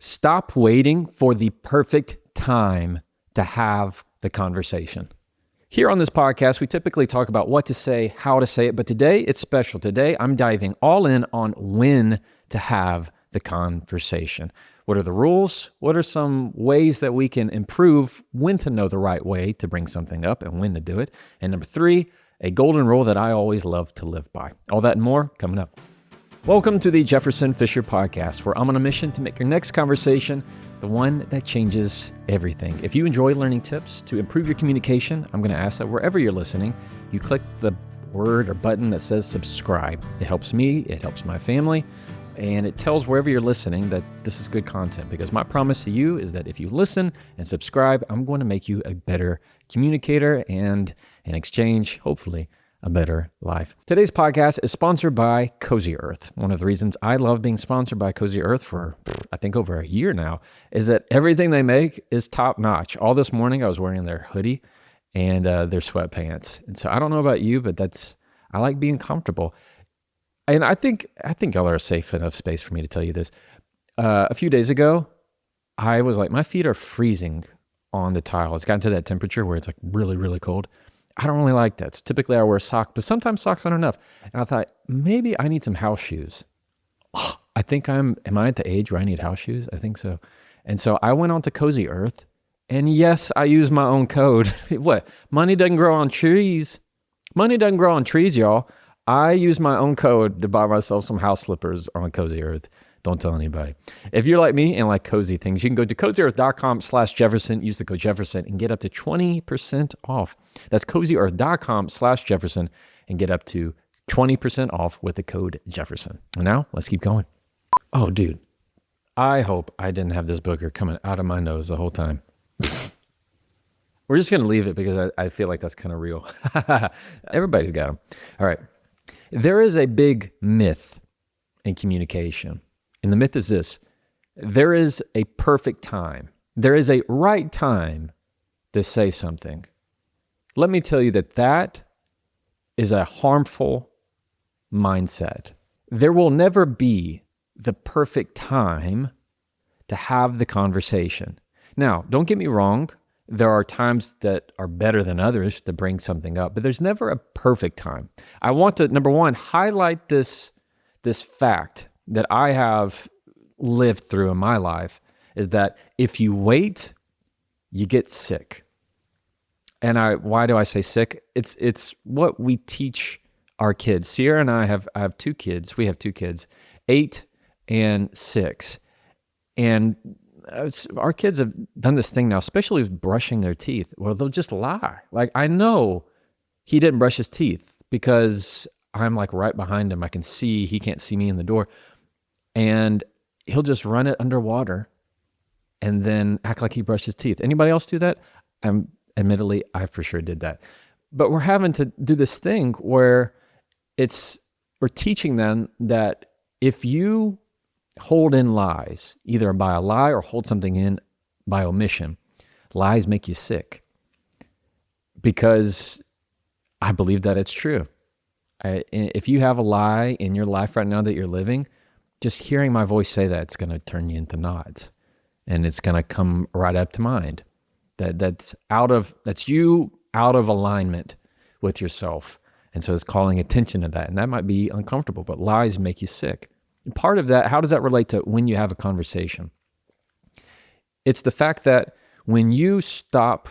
Stop waiting for the perfect time to have the conversation. Here on this podcast, we typically talk about what to say, how to say it, but today it's special. Today, I'm diving all in on when to have the conversation. What are the rules? What are some ways that we can improve when to know the right way to bring something up and when to do it? And number 3, a golden rule that I always love to live by. All that and more coming up. Welcome to the Jefferson Fisher Podcast, where I'm on a mission to make your next conversation the one that changes everything. If you enjoy learning tips to improve your communication, I'm going to ask that wherever you're listening, you click the word or button that says subscribe. It helps me, it helps my family, and it tells wherever you're listening that this is good content, because my promise to you is that if you listen and subscribe, I'm going to make you a better communicator and in exchange, hopefully, a better life. Today's podcast is sponsored by Cozy Earth. One of the reasons I love being sponsored by Cozy Earth for, I think, over a year now, is that everything they make is top notch. All this morning, I was wearing their hoodie and their sweatpants. And so I don't know about you, but I like being comfortable. And I think y'all are a safe enough space for me to tell you this. A few days ago, I was like, my feet are freezing on the tile. It's gotten to that temperature where it's like really, really cold. I don't really like that. So typically I wear a sock, but sometimes socks aren't enough. And I thought, maybe I need some house shoes. I think am I at the age where I need house shoes? I think so. And so I went on to Cozy Earth, and yes, I use my own code. What? Money doesn't grow on trees. Money doesn't grow on trees, y'all. I use my own code to buy myself some house slippers on Cozy Earth. Don't tell anybody. If you're like me and like cozy things, you can go to cozyearth.com/Jefferson, use the code Jefferson, and get up to 20% off. That's cozyearth.com/Jefferson and get up to 20% off with the code Jefferson. And now let's keep going. Oh, dude, I hope I didn't have this booger coming out of my nose the whole time. We're just going to leave it because I feel like that's kind of real. Everybody's got them. All right. There is a big myth in communication. And the myth is this: there is a perfect time. There is a right time to say something. Let me tell you that is a harmful mindset. There will never be the perfect time to have the conversation. Now, don't get me wrong. There are times that are better than others to bring something up, but there's never a perfect time. I want to, number one, highlight this fact that I have lived through in my life, is that if you wait, you get sick. And why do I say sick? It's what we teach our kids. Sierra and I have 2 kids. We have 2 kids, 8 and 6. And our kids have done this thing now, especially with brushing their teeth, where they'll just lie. Like, I know he didn't brush his teeth because I'm like right behind him. I can see, he can't see me in the door. And he'll just run it underwater and then act like he brushed his teeth. Anybody else do that? Admittedly, I for sure did that. But we're having to do this thing where we're teaching them that if you hold in lies, either by a lie or hold something in by omission, lies make you sick. Because I believe that it's true. If you have a lie in your life right now that you're living, just hearing my voice say that, it's going to turn you into knots, and it's going to come right up to mind. That's you out of alignment with yourself, and so it's calling attention to that, and that might be uncomfortable. But lies make you sick. And part of that, how does that relate to when you have a conversation? It's the fact that when you stop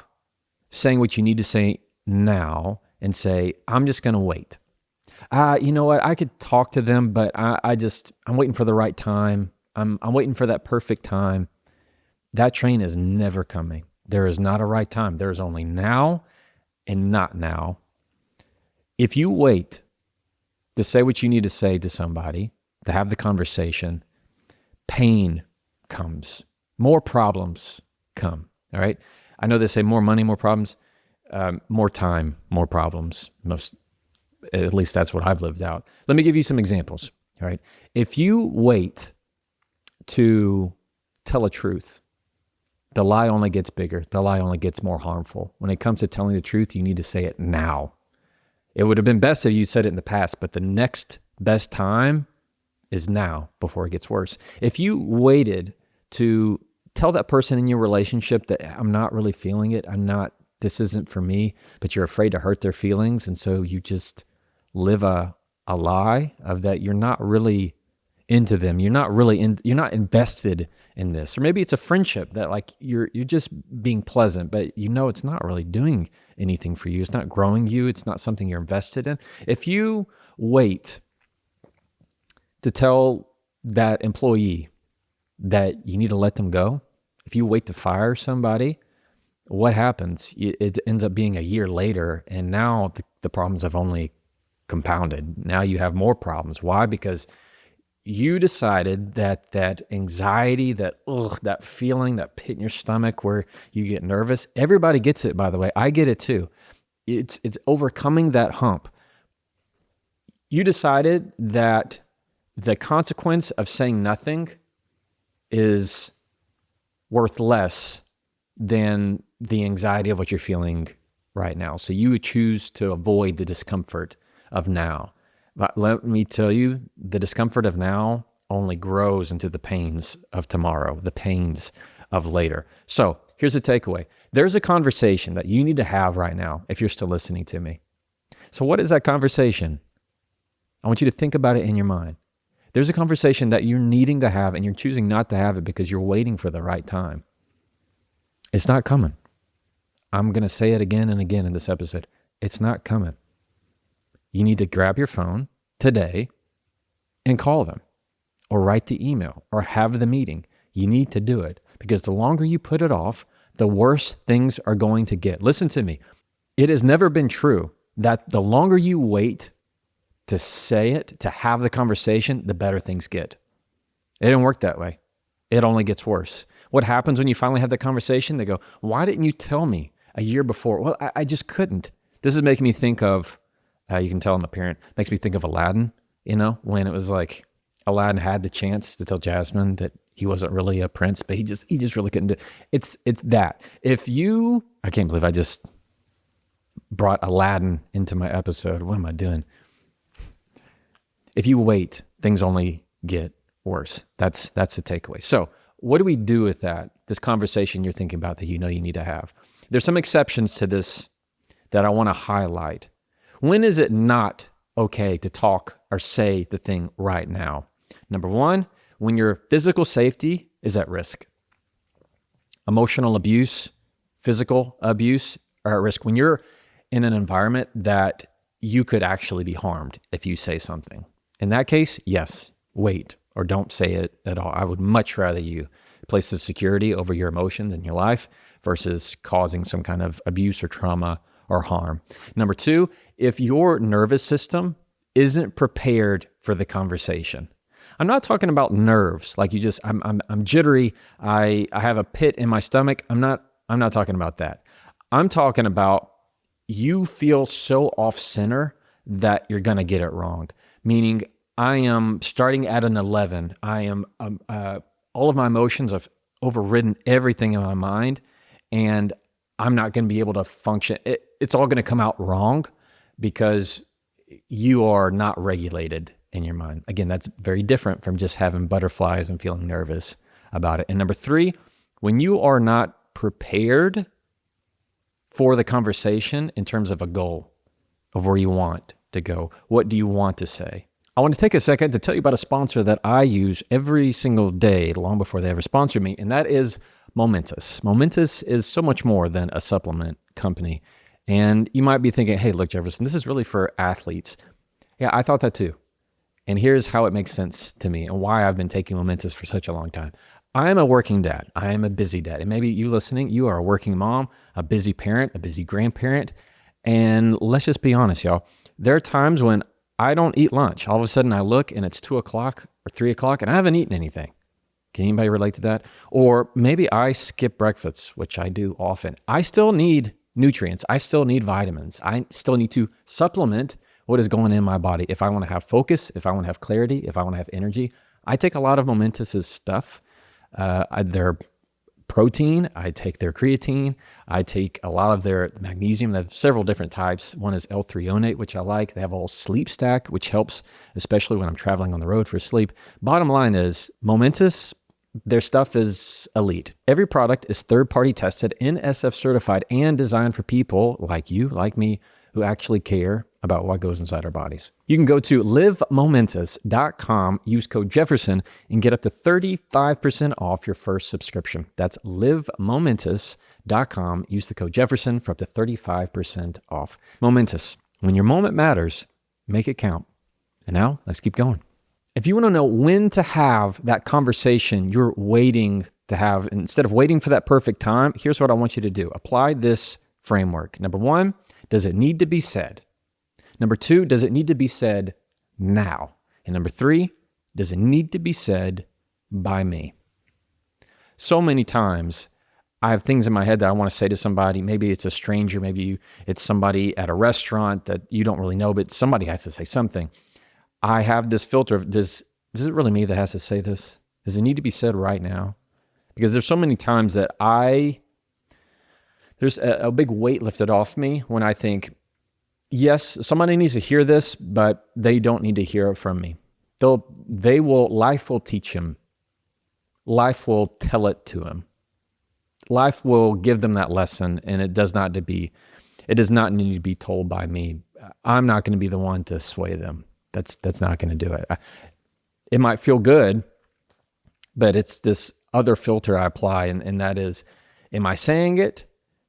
saying what you need to say now and say, "I'm just going to wait." You know what? I could talk to them, but I'm waiting for the right time. I'm waiting for that perfect time. That train is never coming. There is not a right time. There is only now and not now. If you wait to say what you need to say to somebody, to have the conversation, pain comes. More problems come, all right? I know they say more money, more problems, more time, more problems. At least that's what I've lived out. Let me give you some examples, all right? If you wait to tell a truth, the lie only gets bigger. The lie only gets more harmful. When it comes to telling the truth, you need to say it now. It would have been best if you said it in the past, but the next best time is now before it gets worse. If you waited to tell that person in your relationship that I'm not really feeling it. This isn't for me, but you're afraid to hurt their feelings. And so you just live a lie of that you're not really into them. You're not invested in this. Or maybe it's a friendship that like you're just being pleasant, but it's not really doing anything for you. It's not growing you. It's not something you're invested in. If you wait to tell that employee that you need to let them go, if you wait to fire somebody, what happens? It ends up being a year later, and now the problems have only compounded. Now you have more problems. Why? Because you decided that anxiety, that feeling, that pit in your stomach where you get nervous. Everybody gets it, by the way. I get it too. It's overcoming that hump. You decided that the consequence of saying nothing is worth less than the anxiety of what you're feeling right now. So you would choose to avoid the discomfort of now. But let me tell you, the discomfort of now only grows into the pains of tomorrow, the pains of later. So here's the takeaway. There's a conversation that you need to have right now if you're still listening to me. So what is that conversation? I want you to think about it in your mind. There's a conversation that you're needing to have and you're choosing not to have it because you're waiting for the right time. It's not coming. I'm going to say it again and again in this episode. It's not coming. You need to grab your phone today and call them or write the email or have the meeting. You need to do it because the longer you put it off, the worse things are going to get. Listen to me. It has never been true that the longer you wait to say it, to have the conversation, the better things get. It didn't work that way. It only gets worse. What happens when you finally have the conversation? They go, why didn't you tell me a year before? Well, I just couldn't. This is making me think of, you can tell I'm a parent, makes me think of Aladdin, when it was like Aladdin had the chance to tell Jasmine that he wasn't really a prince, but he just really couldn't do it. It's that. I can't believe I just brought Aladdin into my episode. What am I doing? If you wait, things only get worse. That's the takeaway. So what do we do with that? This conversation you're thinking about that you need to have. There's some exceptions to this that I want to highlight. When is it not okay to talk or say the thing right now? Number one, when your physical safety is at risk. Emotional abuse, physical abuse are at risk. When you're in an environment that you could actually be harmed if you say something. In that case, yes, wait or don't say it at all. I would much rather you place the security over your emotions in your life versus causing some kind of abuse or trauma or harm. Number two, if your nervous system isn't prepared for the conversation. I'm not talking about nerves, like I'm jittery, I have a pit in my stomach. I'm not talking about that. I'm talking about you feel so off center that you're going to get it wrong. Meaning I am starting at an 11. I am, all of my emotions have overridden everything in my mind, and I'm not going to be able to function. It's all going to come out wrong because you are not regulated in your mind. Again, that's very different from just having butterflies and feeling nervous about it. And number three, when you are not prepared for the conversation in terms of a goal of where you want to go, what do you want to say? I want to take a second to tell you about a sponsor that I use every single day, long before they ever sponsor me, and that is Momentous. Momentous is so much more than a supplement company. And you might be thinking, hey, look, Jefferson, this is really for athletes. Yeah, I thought that too. And here's how it makes sense to me and why I've been taking Momentous for such a long time. I am a working dad. I am a busy dad. And maybe you listening, you are a working mom, a busy parent, a busy grandparent. And let's just be honest, y'all. There are times when I don't eat lunch. All of a sudden I look and it's 2 o'clock or 3 o'clock and I haven't eaten anything. Can anybody relate to that? Or maybe I skip breakfast, which I do often. I still need nutrients. I still need vitamins. I still need to supplement what is going in my body. If I want to have focus, if I want to have clarity, if I want to have energy, I take a lot of Momentous's stuff. Their protein, I take their creatine, I take a lot of their magnesium. They have several different types. One is L-threonate, which I like. They have a whole sleep stack, which helps, especially when I'm traveling on the road for sleep. Bottom line is Momentous, Their stuff is elite. Every product is third-party tested, NSF certified, and designed for people like you, like me, who actually care about what goes inside our bodies. You can go to livemomentous.com, use code Jefferson, and get up to 35% off your first subscription. That's livemomentous.com. Use the code Jefferson for up to 35% off. Momentous. When your moment matters, make it count. And now, let's keep going. If you want to know when to have that conversation you're waiting to have, instead of waiting for that perfect time, here's what I want you to do. Apply this framework. Number one, does it need to be said? Number two, does it need to be said now? And number three, does it need to be said by me? So many times I have things in my head that I want to say to somebody. Maybe it's a stranger, maybe it's somebody at a restaurant that you don't really know, but somebody has to say something. I have this filter of, is it really me that has to say this? Does it need to be said right now? Because there's so many times that there's a big weight lifted off me when I think, yes, somebody needs to hear this, but they don't need to hear it from me. Life will teach him. Life will tell it to him. Life will give them that lesson, and it does not need to be told by me. I'm not going to be the one to sway them. That's not going to do it. It might feel good, but it's this other filter I apply, and that is, am I saying it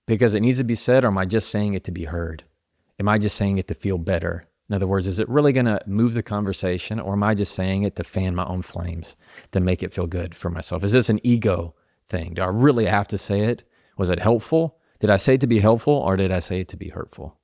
because it needs to be said, or am I just saying it to be heard? Am I just saying it to feel better? In other words, is it really going to move the conversation, or am I just saying it to fan my own flames, to make it feel good for myself? Is this an ego thing? Do I really have to say it? Was it helpful? Did I say it to be helpful, or did I say it to be hurtful?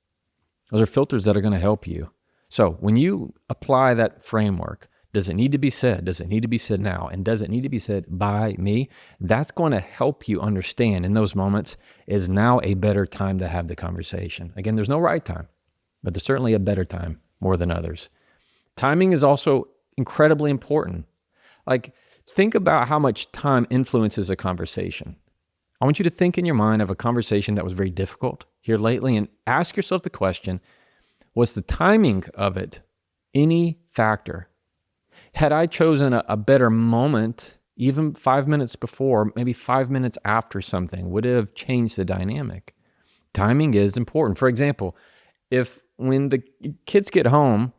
Those are filters that are going to help you. So when you apply that framework, does it need to be said? Does it need to be said now? And does it need to be said by me? That's going to help you understand in those moments, is now a better time to have the conversation. Again, there's no right time, but there's certainly a better time more than others. Timing is also incredibly important. Like, think about how much time influences a conversation. I want you to think in your mind of a conversation that was very difficult here lately, and ask yourself the question, was the timing of it any factor? Had I chosen a better moment, even 5 minutes before, maybe 5 minutes after something, would it have changed the dynamic? Timing is important. For example, when the kids get home,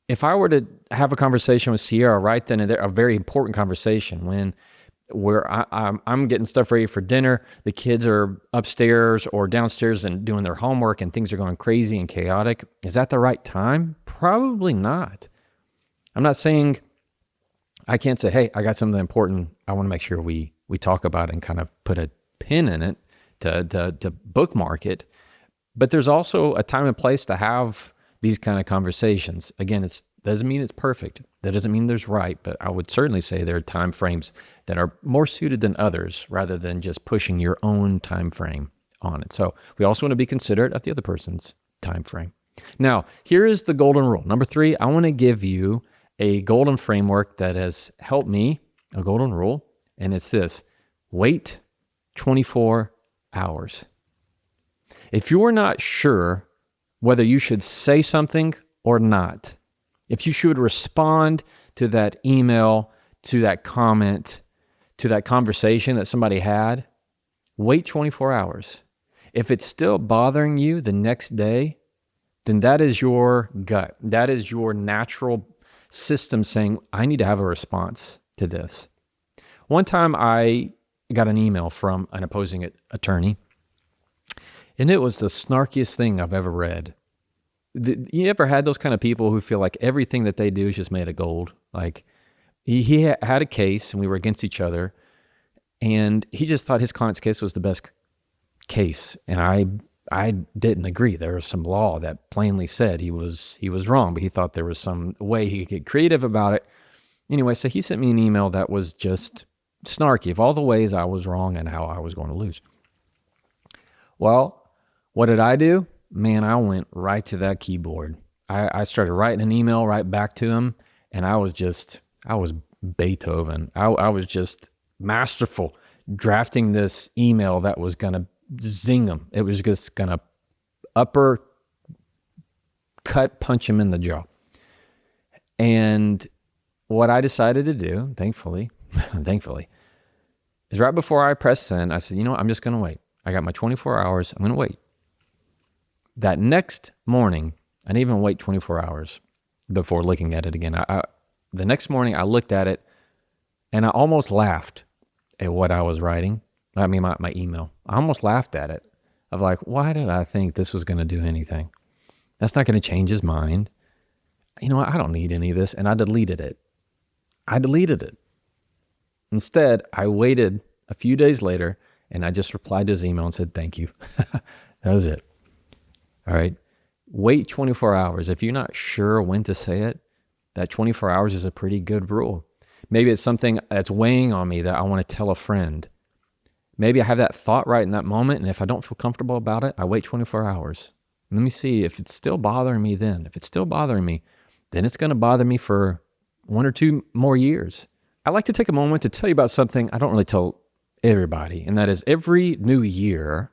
if I were to have a conversation with Sierra right then and there, a very important conversation, where I'm getting stuff ready for dinner, the kids are upstairs or downstairs and doing their homework, and things are going crazy and chaotic, is that the right time? Probably not. I'm not saying, I can't say, hey, I got something important I want to make sure we talk about and kind of put a pin in it to bookmark it. But there's also a time and place to have these kind of conversations. Again, it doesn't mean it's perfect. That doesn't mean there's right, but I would certainly say there are time frames that are more suited than others, rather than just pushing your own time frame on it. So we also want to be considerate of the other person's time frame. Now, here is the golden rule. Number 3, I want to give you a golden framework that has helped me, a golden rule, and it's this: wait 24 hours. If you're not sure whether you should say something or not, if you should respond to that email, to that comment, to that conversation that somebody had, wait 24 hours. If it's still bothering you the next day, then that is your gut. That is your natural system saying, I need to have a response to this. One time I got an email from an opposing attorney, and it was the snarkiest thing I've ever read. You ever had those kind of people who feel like everything that they do is just made of gold? Like, he had a case and we were against each other, and he just thought his client's case was the best case. And I didn't agree. There was some law that plainly said he was wrong, but he thought there was some way he could get creative about it. Anyway, so he sent me an email that was just snarky of all the ways I was wrong and how I was going to lose. Well, what did I do? Man, I went right to that keyboard. I started writing an email right back to him, and I was Beethoven. I was just masterful drafting this email that was going to zing him. It was just going to punch him in the jaw. And what I decided to do, thankfully, thankfully, is right before I press send. I said, you know what? I'm just going to wait. I got my 24 hours. I'm going to wait. That next morning, I didn't even wait 24 hours before looking at it again. The next morning, I looked at it and I almost laughed at what I was writing. I mean, my email. I almost laughed at it. Of like, why did I think this was going to do anything? That's not going to change his mind. You know what? I don't need any of this. And I deleted it. Instead, I waited a few days later and I just replied to his email and said, thank you. That was it. All right. Wait 24 hours. If you're not sure when to say it, that 24 hours is a pretty good rule. Maybe it's something that's weighing on me that I want to tell a friend. Maybe I have that thought right in that moment, and if I don't feel comfortable about it, I wait 24 hours. Let me see if it's still bothering me then. If it's still bothering me, then it's going to bother me for 1 or 2 more years. I like to take a moment to tell you about something I don't really tell everybody, and that is every new year,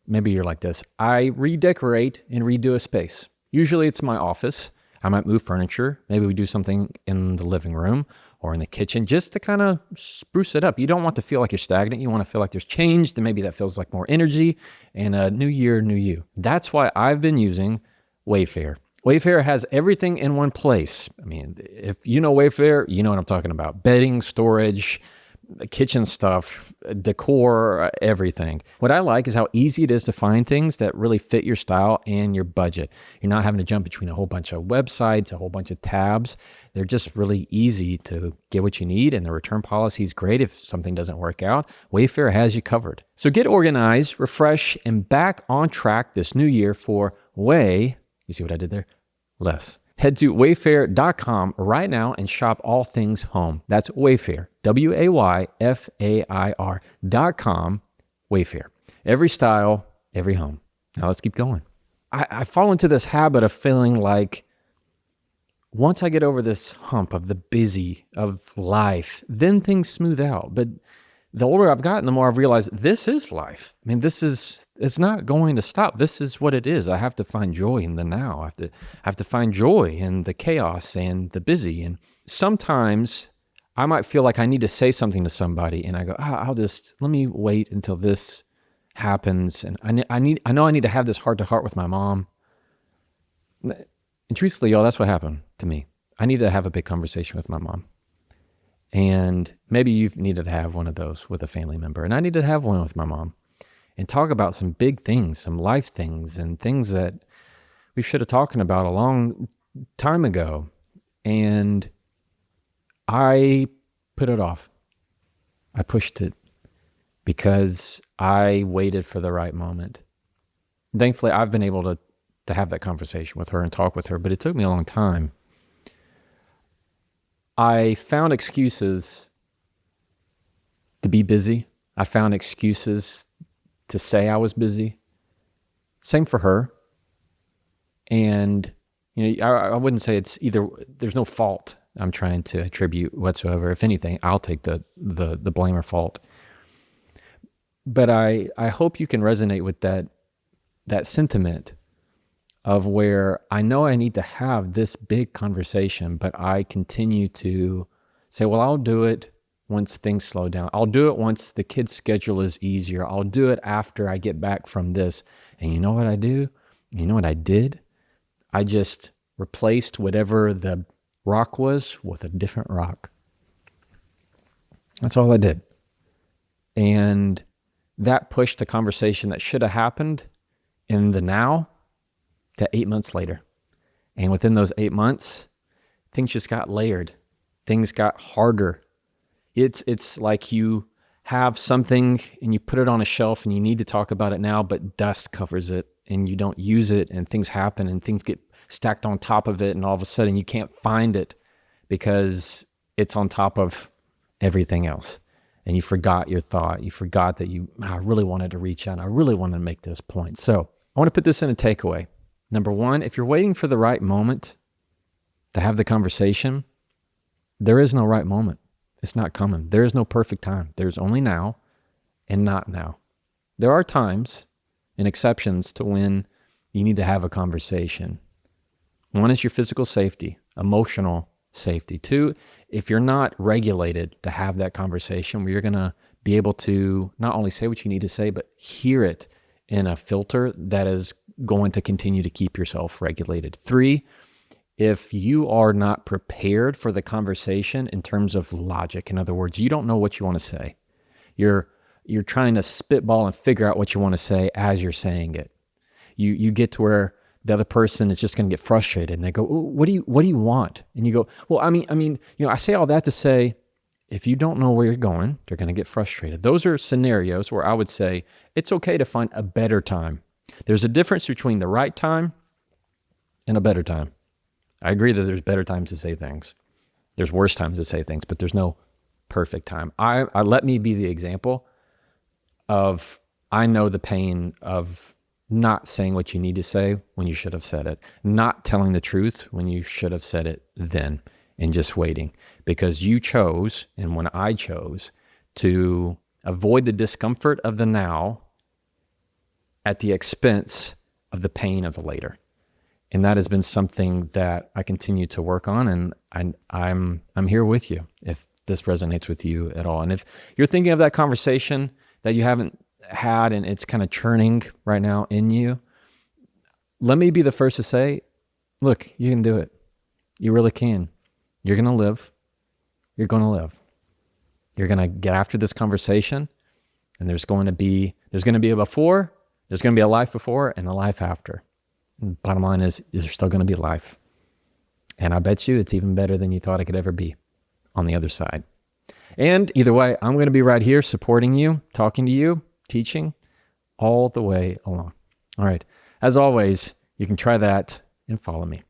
maybe you're like this, I redecorate and redo a space. Usually it's my office. I might move furniture. Maybe we do something in the living room or in the kitchen just to kind of spruce it up. You don't want to feel like you're stagnant. You want to feel like there's change, and maybe that feels like more energy and a new year, new you. That's why I've been using Wayfair. Wayfair has everything in one place. I mean, if you know Wayfair, you know what I'm talking about. Bedding, storage, kitchen stuff, decor, everything. What I like is how easy it is to find things that really fit your style and your budget. You're not having to jump between a whole bunch of websites, a whole bunch of tabs. They're just really easy to get what you need, and the return policy is great if something doesn't work out. Wayfair has you covered. So get organized, refresh, and back on track this new year for way, you see what I did there? Less. Head to wayfair.com right now and shop all things home. That's Wayfair, Wayfair.com, Wayfair. Every style, every home. Now let's keep going. I fall into this habit of feeling like once I get over this hump of the busy of life, then things smooth out. But the older I've gotten, the more I've realized this is life. I mean, it's not going to stop. This is what it is. I have to find joy in the now. I have to find joy in the chaos and the busy. And sometimes I might feel like I need to say something to somebody, and I go, let me wait until this happens. And I know I need to have this heart to heart with my mom. And truthfully, y'all, that's what happened to me. I needed to have a big conversation with my mom. And maybe you've needed to have one of those with a family member. And I needed to have one with my mom and talk about some big things, some life things, and things that we should have talked about a long time ago. And I put it off. I pushed it because I waited for the right moment. Thankfully, I've been able to have that conversation with her and talk with her, but it took me a long time. I found excuses to be busy. I found excuses to say I was busy. Same for her. And, I wouldn't say it's either, there's no fault I'm trying to attribute whatsoever. If anything, I'll take the blame or fault. But I hope you can resonate with that sentiment of where I know I need to have this big conversation, but I continue to say, well, I'll do it once things slow down. I'll do it once the kid's schedule is easier. I'll do it after I get back from this. And you know what I do? You know what I did? I just replaced whatever the rock was with a different rock. That's all I did. And that pushed a conversation that should have happened in the now to 8 months later. And within those 8 months, things just got layered. Things got harder. It's like you have something and you put it on a shelf and you need to talk about it now, but dust covers it and you don't use it, and things happen and things get stacked on top of it, and all of a sudden you can't find it because it's on top of everything else. And you forgot your thought. You forgot that I really wanted to reach out. I really wanted to make this point. So I want to put this in a takeaway. Number one, if you're waiting for the right moment to have the conversation, there is no right moment. It's not coming. There is no perfect time. There's only now and not now. There are times and exceptions to when you need to have a conversation. One is your physical safety, emotional safety. Two, if you're not regulated to have that conversation where you're going to be able to not only say what you need to say, but hear it in a filter that is going to continue to keep yourself regulated. Three, if you are not prepared for the conversation in terms of logic, in other words, you don't know what you want to say. You're trying to spitball and figure out what you want to say as you're saying it. You get to where the other person is just going to get frustrated and they go, "Ooh, what do you want?" And you go, "Well, I mean, I say all that to say, if you don't know where you're going, they're going to get frustrated." Those are scenarios where I would say it's okay to find a better time. There's a difference between the right time and a better time. I agree that there's better times to say things. There's worse times to say things, but there's no perfect time. I let me be the example of, I know the pain of not saying what you need to say when you should have said it, not telling the truth when you should have said it then, and just waiting, because you chose, and when I chose, to avoid the discomfort of the now at the expense of the pain of the later. And that has been something that I continue to work on, and I'm here with you if this resonates with you at all. And if you're thinking of that conversation that you haven't had and it's kind of churning right now in you, let me be the first to say, look, you can do it. You really can. You're going to live. You're going to live. You're going to get after this conversation, and there's going to be a before, there's going to be a life before and a life after. And bottom line is there's still going to be life. And I bet you it's even better than you thought it could ever be on the other side. And either way, I'm going to be right here supporting you, talking to you, teaching all the way along. All right. As always, you can try that and follow me.